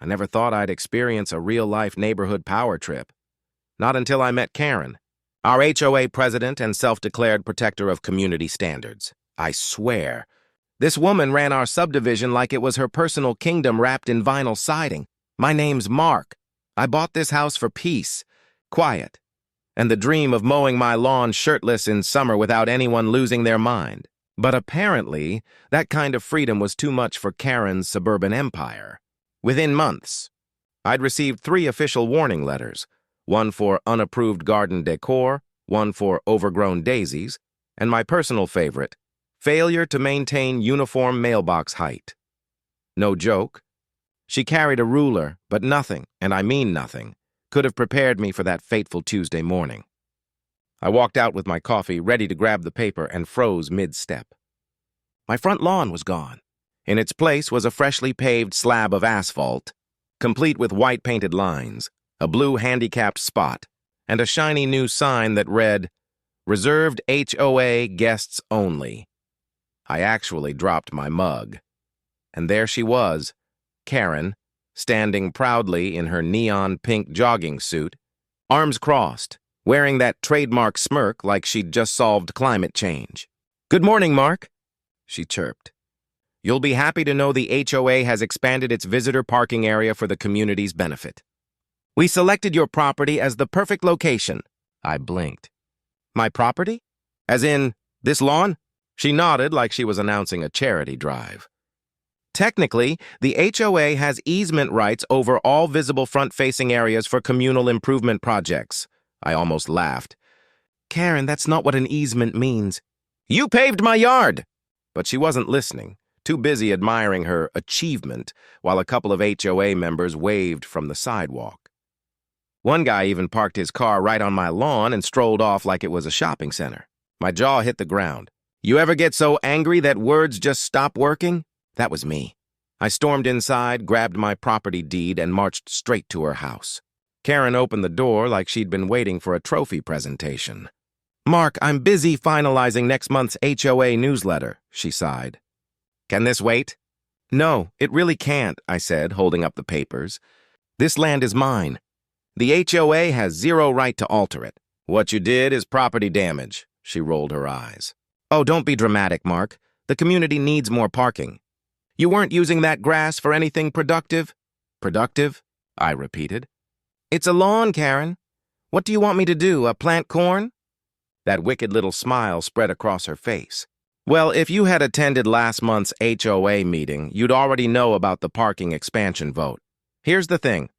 I never thought I'd experience a real-life neighborhood power trip. Not until I met Karen, our HOA president and self-declared protector of community standards. I swear, this woman ran our subdivision like it was her personal kingdom wrapped in vinyl siding. My name's Mark. I bought this house for peace, quiet, and the dream of mowing my lawn shirtless in summer without anyone losing their mind. But apparently, that kind of freedom was too much for Karen's suburban empire. Within months, I'd received 3 official warning letters, one for unapproved garden decor, one for overgrown daisies, and my personal favorite, failure to maintain uniform mailbox height. No joke. She carried a ruler, but nothing, and I mean nothing, could have prepared me for that fateful Tuesday morning. I walked out with my coffee, ready to grab the paper, and froze mid-step. My front lawn was gone. In its place was a freshly paved slab of asphalt, complete with white painted lines, a blue handicapped spot, and a shiny new sign that read, "Reserved HOA Guests Only." I actually dropped my mug. And there she was, Karen, standing proudly in her neon pink jogging suit, arms crossed, wearing that trademark smirk like she'd just solved climate change. "Good morning, Mark," she chirped. "You'll be happy to know the HOA has expanded its visitor parking area for the community's benefit. We selected your property as the perfect location." I blinked. "My property? As in, this lawn?" She nodded like she was announcing a charity drive. "Technically, the HOA has easement rights over all visible front-facing areas for communal improvement projects." I almost laughed. "Karen, that's not what an easement means." "You paved my yard!" But she wasn't listening, too busy admiring her achievement, while a couple of HOA members waved from the sidewalk. One guy even parked his car right on my lawn and strolled off like it was a shopping center. My jaw hit the ground. You ever get so angry that words just stop working? That was me. I stormed inside, grabbed my property deed, and marched straight to her house. Karen opened the door like she'd been waiting for a trophy presentation. "Mark, I'm busy finalizing next month's HOA newsletter," she sighed. "Can this wait?" "No, it really can't," I said, holding up the papers. "This land is mine. The HOA has zero right to alter it. What you did is property damage." She rolled her eyes. "Oh, don't be dramatic, Mark. The community needs more parking. You weren't using that grass for anything productive?" "Productive?" I repeated. "It's a lawn, Karen. What do you want me to do, plant corn?" That wicked little smile spread across her face. "Well, if you had attended last month's HOA meeting, you'd already know about the parking expansion vote. Here's the thing.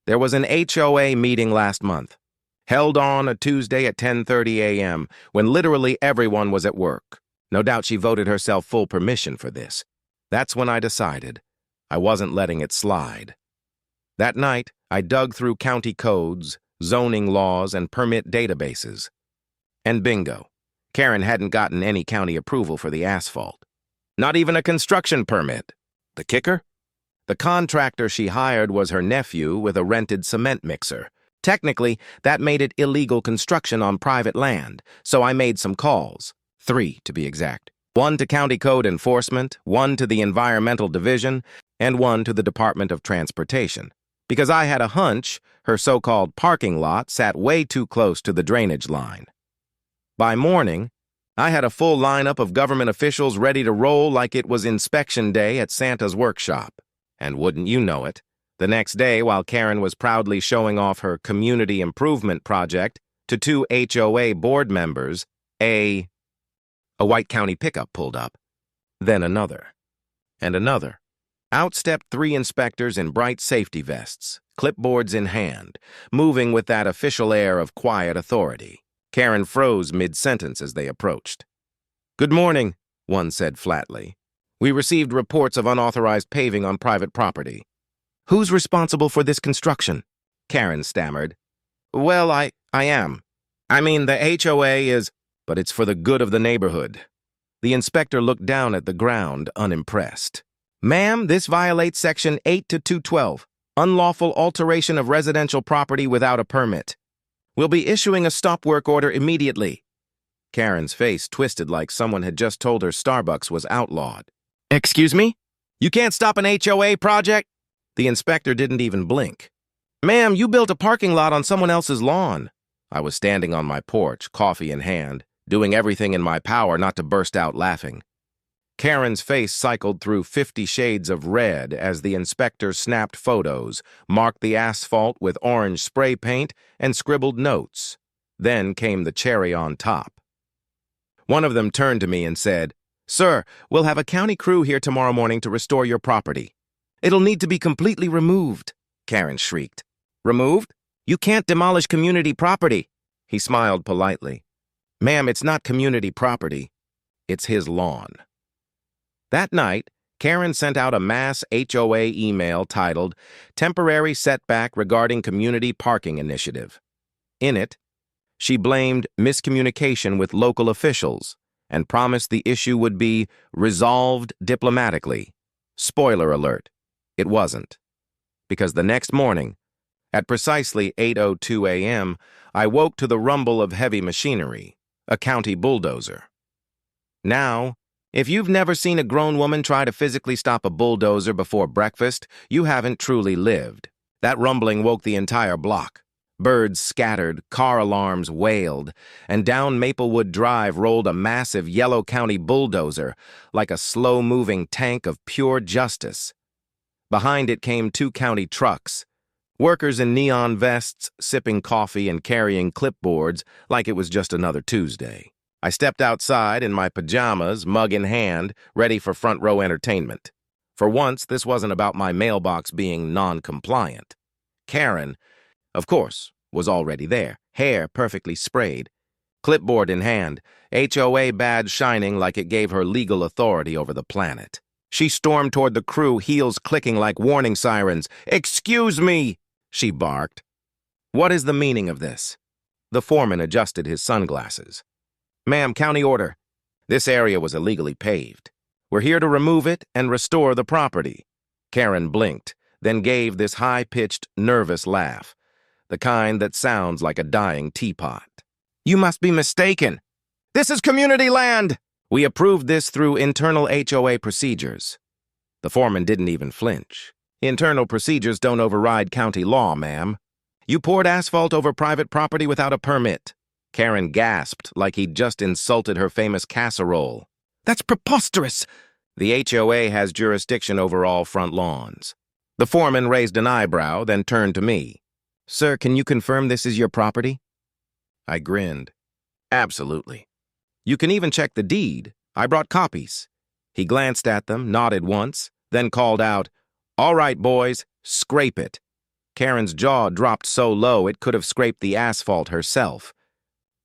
There was an HOA meeting last month, held on a Tuesday at 10:30 a.m., when literally everyone was at work. No doubt she voted herself full permission for this. That's when I decided I wasn't letting it slide. That night, I dug through county codes, zoning laws, and permit databases. And bingo, Karen hadn't gotten any county approval for the asphalt. Not even a construction permit. The kicker? The contractor she hired was her nephew with a rented cement mixer. Technically, that made it illegal construction on private land, so I made some calls. 3, to be exact. 1 to County Code Enforcement, 1 to the Environmental Division, and 1 to the Department of Transportation. Because I had a hunch her so-called parking lot sat way too close to the drainage line. By morning, I had a full lineup of government officials ready to roll like it was inspection day at Santa's workshop. And wouldn't you know it, the next day, while Karen was proudly showing off her community improvement project to 2 HOA board members, a white county pickup pulled up. Then another. And another. Out stepped 3 inspectors in bright safety vests, clipboards in hand, moving with that official air of quiet authority. Karen froze mid-sentence as they approached. "Good morning," one said flatly. "We received reports of unauthorized paving on private property." "Who's responsible for this construction?" Karen stammered. "Well, I am. I mean, the HOA is, but it's for the good of the neighborhood." The inspector looked down at the ground, unimpressed. "Ma'am, this violates Section 8 to 212, unlawful alteration of residential property without a permit. We'll be issuing a stop work order immediately." Karen's face twisted like someone had just told her Starbucks was outlawed. "Excuse me? You can't stop an HOA project?" The inspector didn't even blink. "Ma'am, you built a parking lot on someone else's lawn." I was standing on my porch, coffee in hand, doing everything in my power not to burst out laughing. Karen's face cycled through 50 shades of red as the inspector snapped photos, marked the asphalt with orange spray paint, and scribbled notes. Then came the cherry on top. One of them turned to me and said, "Sir, we'll have a county crew here tomorrow morning to restore your property." "It'll need to be completely removed," Karen shrieked. "Removed? You can't demolish community property." He smiled politely. "Ma'am, it's not community property. It's his lawn." That night, Karen sent out a mass HOA email titled "Temporary Setback Regarding Community Parking Initiative." In it, she blamed miscommunication with local officials and promised the issue would be resolved diplomatically. Spoiler alert, it wasn't. Because the next morning, at precisely 8:02 a.m., I woke to the rumble of heavy machinery, a county bulldozer. Now, if you've never seen a grown woman try to physically stop a bulldozer before breakfast, you haven't truly lived. That rumbling woke the entire block. Birds scattered, car alarms wailed, and down Maplewood Drive rolled a massive yellow county bulldozer, like a slow-moving tank of pure justice. Behind it came 2 county trucks, workers in neon vests sipping coffee and carrying clipboards like it was just another Tuesday. I stepped outside in my pajamas, mug in hand, ready for front-row entertainment. For once, this wasn't about my mailbox being non-compliant. Karen, of course, was already there, hair perfectly sprayed, clipboard in hand, HOA badge shining like it gave her legal authority over the planet. She stormed toward the crew, heels clicking like warning sirens. "Excuse me," she barked. "What is the meaning of this?" The foreman adjusted his sunglasses. "Ma'am, county order. This area was illegally paved. We're here to remove it and restore the property." Karen blinked, then gave this high-pitched, nervous laugh, the kind that sounds like a dying teapot. "You must be mistaken. This is community land. We approved this through internal HOA procedures." The foreman didn't even flinch. "Internal procedures don't override county law, ma'am. You poured asphalt over private property without a permit." Karen gasped like he'd just insulted her famous casserole. "That's preposterous!" "The HOA has jurisdiction over all front lawns." The foreman raised an eyebrow, then turned to me. "Sir, can you confirm this is your property?" I grinned. "Absolutely. You can even check the deed. I brought copies." He glanced at them, nodded once, then called out, "All right, boys, scrape it." Karen's jaw dropped so low it could have scraped the asphalt herself.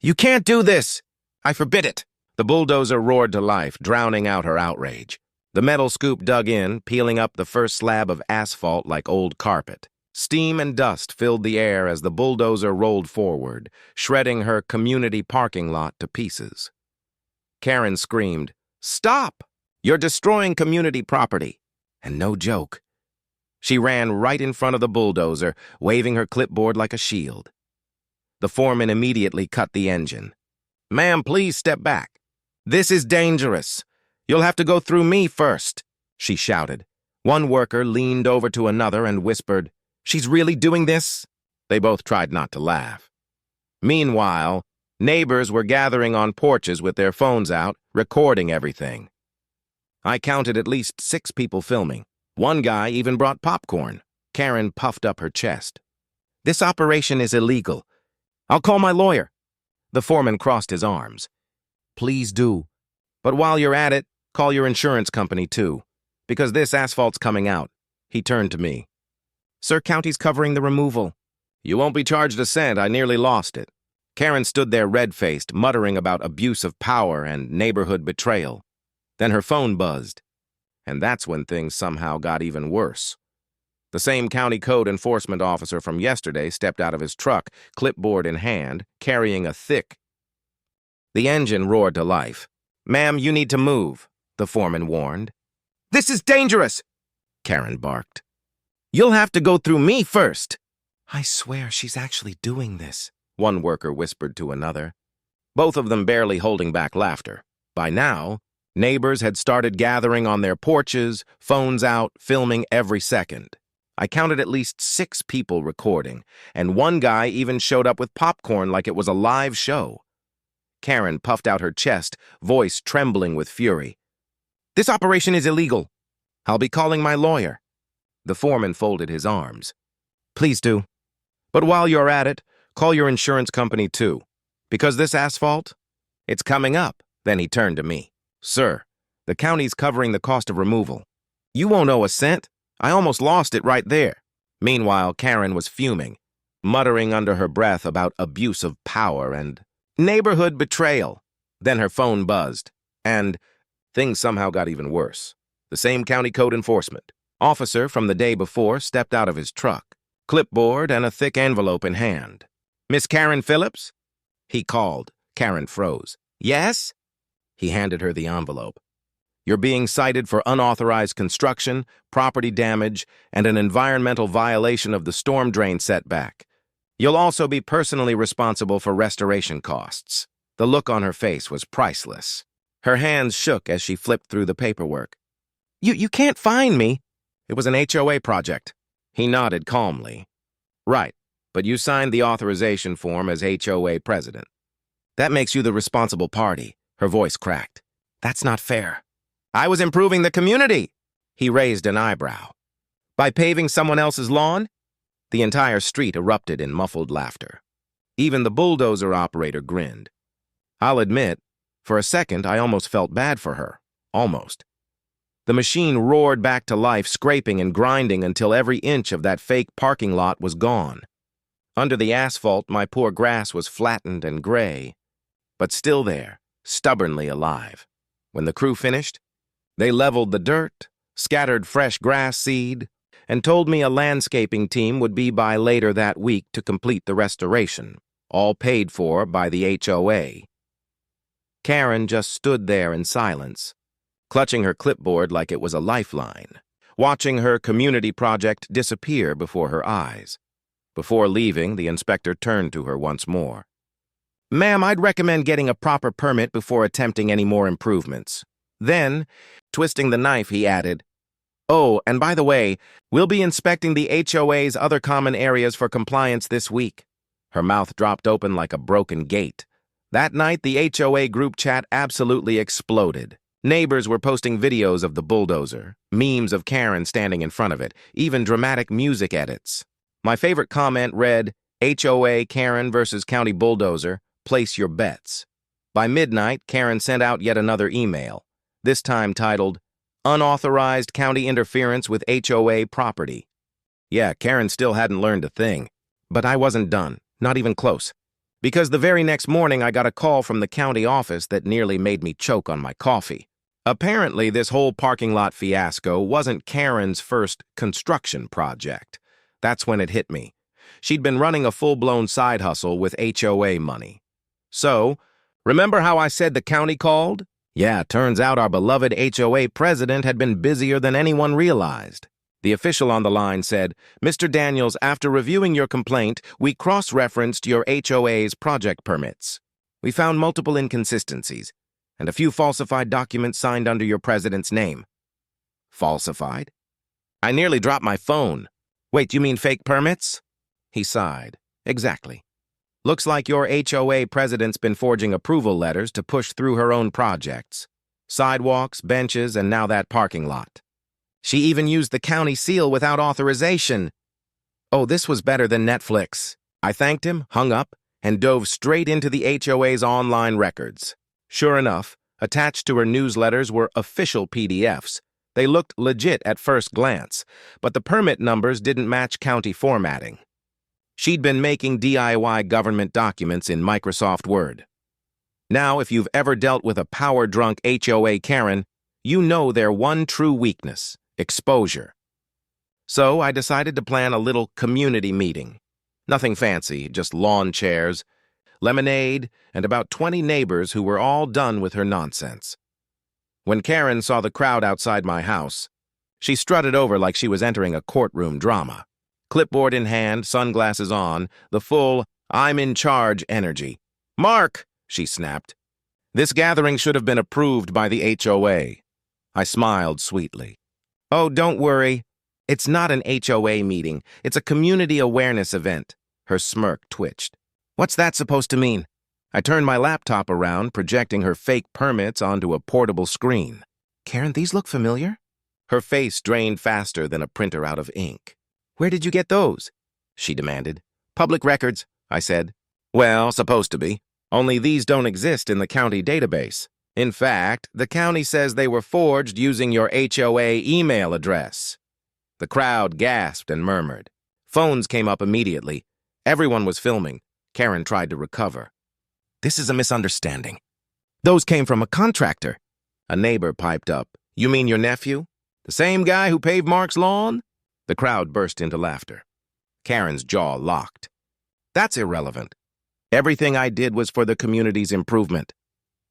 "You can't do this! I forbid it!" The bulldozer roared to life, drowning out her outrage. The metal scoop dug in, peeling up the first slab of asphalt like old carpet. Steam and dust filled the air as the bulldozer rolled forward, shredding her community parking lot to pieces. Karen screamed, "Stop! You're destroying community property." And no joke. She ran right in front of the bulldozer, waving her clipboard like a shield. The foreman immediately cut the engine. "Ma'am, please step back. This is dangerous. You'll have to go through me first," she shouted. One worker leaned over to another and whispered, "She's really doing this?" They both tried not to laugh. Meanwhile, neighbors were gathering on porches with their phones out, recording everything. I counted at least 6 people filming. One guy even brought popcorn. Karen puffed up her chest. "This operation is illegal. I'll call my lawyer." The foreman crossed his arms. "Please do. But while you're at it, call your insurance company too. Because this asphalt's coming out." He turned to me. "Sir, county's covering the removal." "You won't be charged a cent. I nearly lost it." Karen stood there red-faced, muttering about abuse of power and neighborhood betrayal. Then her phone buzzed. And that's when things somehow got even worse. The same county code enforcement officer from yesterday stepped out of his truck, clipboard in hand, carrying a thick. The engine roared to life. "Ma'am, you need to move," the foreman warned. "This is dangerous," Karen barked. "You'll have to go through me first." "I swear she's actually doing this," one worker whispered to another, both of them barely holding back laughter. By now, neighbors had started gathering on their porches, phones out, filming every second. I counted at least 6 people recording, and one guy even showed up with popcorn like it was a live show. Karen puffed out her chest, voice trembling with fury. "This operation is illegal. I'll be calling my lawyer." The foreman folded his arms. "Please do. But while you're at it, call your insurance company too. Because this asphalt, it's coming up." Then he turned to me. "Sir, the county's covering the cost of removal. You won't owe a cent. I almost lost it right there." Meanwhile, Karen was fuming, muttering under her breath about abuse of power and neighborhood betrayal. Then her phone buzzed, and things somehow got even worse. The same county code enforcement officer from the day before stepped out of his truck, clipboard and a thick envelope in hand. "Miss Karen Phillips?" He called. Karen froze. "Yes?" He handed her the envelope. "You're being cited for unauthorized construction, property damage, and an environmental violation of the storm drain setback. You'll also be personally responsible for restoration costs." The look on her face was priceless. Her hands shook as she flipped through the paperwork. You can't fine me." "It was an HOA project." He nodded calmly. "Right, but you signed the authorization form as HOA president. That makes you the responsible party." Her voice cracked. "That's not fair. I was improving the community." He raised an eyebrow. "By paving someone else's lawn?" The entire street erupted in muffled laughter. Even the bulldozer operator grinned. I'll admit, for a second I almost felt bad for her. Almost. The machine roared back to life, scraping and grinding until every inch of that fake parking lot was gone. Under the asphalt, my poor grass was flattened and gray, but still there, stubbornly alive. When the crew finished, they leveled the dirt, scattered fresh grass seed, and told me a landscaping team would be by later that week to complete the restoration, all paid for by the HOA. Karen just stood there in silence, clutching her clipboard like it was a lifeline, watching her community project disappear before her eyes. Before leaving, the inspector turned to her once more. "Ma'am, I'd recommend getting a proper permit before attempting any more improvements." Then, twisting the knife, he added, "Oh, and by the way, we'll be inspecting the HOA's other common areas for compliance this week." Her mouth dropped open like a broken gate. That night, the HOA group chat absolutely exploded. Neighbors were posting videos of the bulldozer, memes of Karen standing in front of it, even dramatic music edits. My favorite comment read, "HOA Karen versus County Bulldozer, place your bets." By midnight, Karen sent out yet another email, this time titled, "Unauthorized County Interference with HOA Property." Yeah, Karen still hadn't learned a thing. But I wasn't done, not even close. Because the very next morning I got a call from the county office that nearly made me choke on my coffee. Apparently, this whole parking lot fiasco wasn't Karen's first construction project. That's when it hit me. She'd been running a full-blown side hustle with HOA money. So, remember how I said the county called? Yeah, turns out our beloved HOA president had been busier than anyone realized. The official on the line said, "Mr. Daniels, after reviewing your complaint, we cross-referenced your HOA's project permits. We found multiple inconsistencies and a few falsified documents signed under your president's name." Falsified? I nearly dropped my phone. "Wait, you mean fake permits?" He sighed. "Exactly. Looks like your HOA president's been forging approval letters to push through her own projects. Sidewalks, benches, and now that parking lot. She even used the county seal without authorization." Oh, this was better than Netflix. I thanked him, hung up, and dove straight into the HOA's online records. Sure enough, attached to her newsletters were official PDFs. They looked legit at first glance, but the permit numbers didn't match county formatting. She'd been making DIY government documents in Microsoft Word. Now, if you've ever dealt with a power-drunk HOA Karen, you know their one true weakness: exposure. So I decided to plan a little community meeting. Nothing fancy, just lawn chairs, lemonade, and about 20 neighbors who were all done with her nonsense. When Karen saw the crowd outside my house, she strutted over like she was entering a courtroom drama. Clipboard in hand, sunglasses on, the full "I'm in charge" energy. "Mark," she snapped, "this gathering should have been approved by the HOA." I smiled sweetly. "Oh, don't worry. It's not an HOA meeting. It's a community awareness event. Her smirk twitched. What's that supposed to mean? I turned my laptop around, projecting her fake permits onto a portable screen. Karen, these look familiar? Her face drained faster than a printer out of ink. Where did you get those? She demanded. Public records, I said. Well, supposed to be. Only these don't exist in the county database. In fact, the county says they were forged using your HOA email address. The crowd gasped and murmured. Phones came up immediately. Everyone was filming. Karen tried to recover. This is a misunderstanding. Those came from a contractor. A neighbor piped up. You mean your nephew? The same guy who paved Mark's lawn? The crowd burst into laughter. Karen's jaw locked. That's irrelevant. Everything I did was for the community's improvement.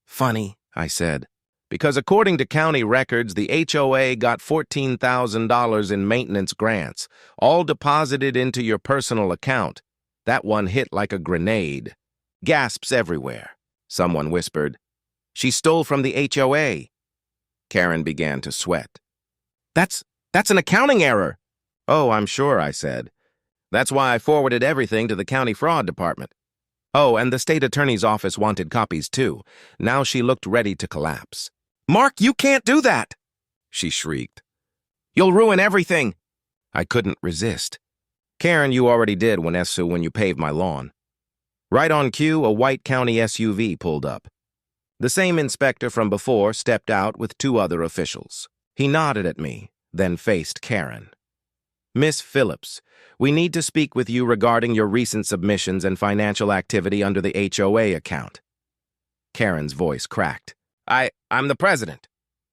Funny, I said, because according to county records, the HOA got $14,000 in maintenance grants, all deposited into your personal account. That one hit like a grenade. Gasps everywhere. Someone whispered, She stole from the HOA. Karen began to sweat. That's an accounting error. Oh, I'm sure, I said. That's why I forwarded everything to the county fraud department. Oh, and the state attorney's office wanted copies too. Now she looked ready to collapse. Mark, you can't do that, she shrieked. You'll ruin everything. I couldn't resist. Karen, you already did when you paved my lawn. Right on cue, a white county SUV pulled up. The same inspector from before stepped out with two other officials. He nodded at me, then faced Karen. Miss Phillips, we need to speak with you regarding your recent submissions and financial activity under the HOA account. Karen's voice cracked. I'm the president.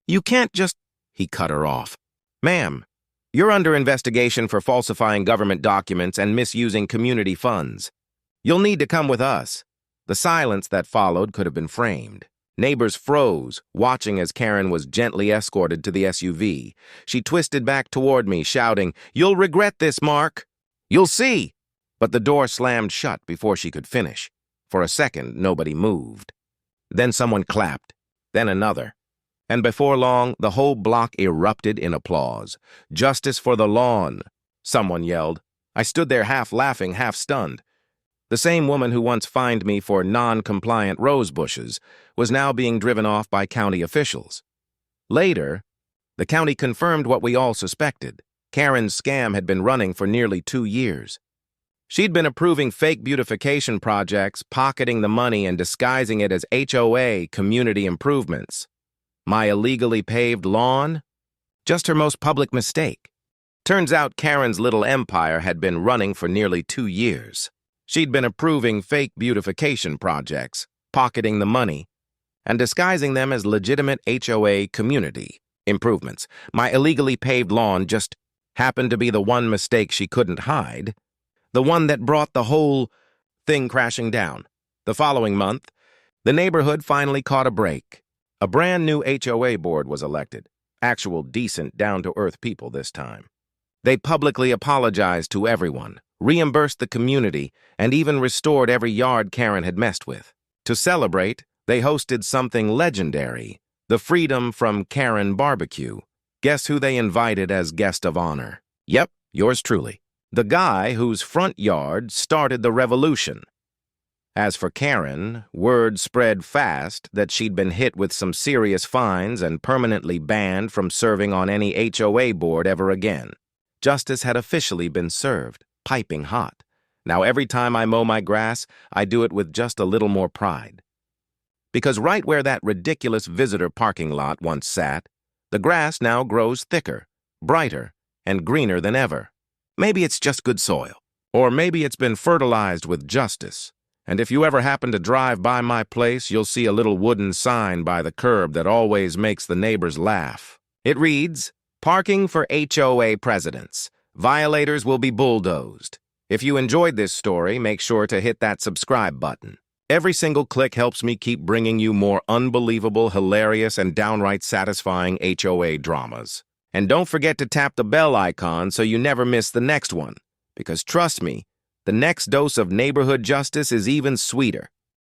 You can't just... He cut her off. Ma'am, you're under investigation for falsifying government documents and misusing community funds. You'll need to come with us. The silence that followed could have been framed. Neighbors froze, watching as Karen was gently escorted to the SUV. She twisted back toward me, shouting, You'll regret this, Mark. You'll see. But the door slammed shut before she could finish. For a second, nobody moved. Then someone clapped, then another. And before long, the whole block erupted in applause. Justice for the lawn, someone yelled. I stood there half laughing, half stunned. The same woman who once fined me for non-compliant rose bushes was now being driven off by county officials. Later, the county confirmed what we all suspected. Karen's scam had been running for nearly 2 years. She'd been approving fake beautification projects, pocketing the money and disguising it as HOA community improvements. My illegally paved lawn? Just her most public mistake. Turns out Karen's little empire had been running for nearly 2 years. She'd been approving fake beautification projects, pocketing the money, and disguising them as legitimate HOA community improvements. My illegally paved lawn just happened to be the one mistake she couldn't hide, the one that brought the whole thing crashing down. The following month, the neighborhood finally caught a break. A brand new HOA board was elected, actual decent, down-to-earth people this time. They publicly apologized to everyone, reimbursed the community, and even restored every yard Karen had messed with. To celebrate, they hosted something legendary, the Freedom from Karen barbecue. Guess who they invited as guest of honor? Yep, yours truly. The guy whose front yard started the revolution. As for Karen, word spread fast that she'd been hit with some serious fines and permanently banned from serving on any HOA board ever again. Justice had officially been served. Piping hot. Now every time I mow my grass, I do it with just a little more pride. Because right where that ridiculous visitor parking lot once sat, the grass now grows thicker, brighter, and greener than ever. Maybe it's just good soil. Or maybe it's been fertilized with justice. And if you ever happen to drive by my place, you'll see a little wooden sign by the curb that always makes the neighbors laugh. It reads, Parking for HOA presidents. Violators will be bulldozed. If you enjoyed this story, make sure to hit that subscribe button. Every single click helps me keep bringing you more unbelievable, hilarious, and downright satisfying HOA dramas. And don't forget to tap the bell icon so you never miss the next one. Because trust me, the next dose of neighborhood justice is even sweeter.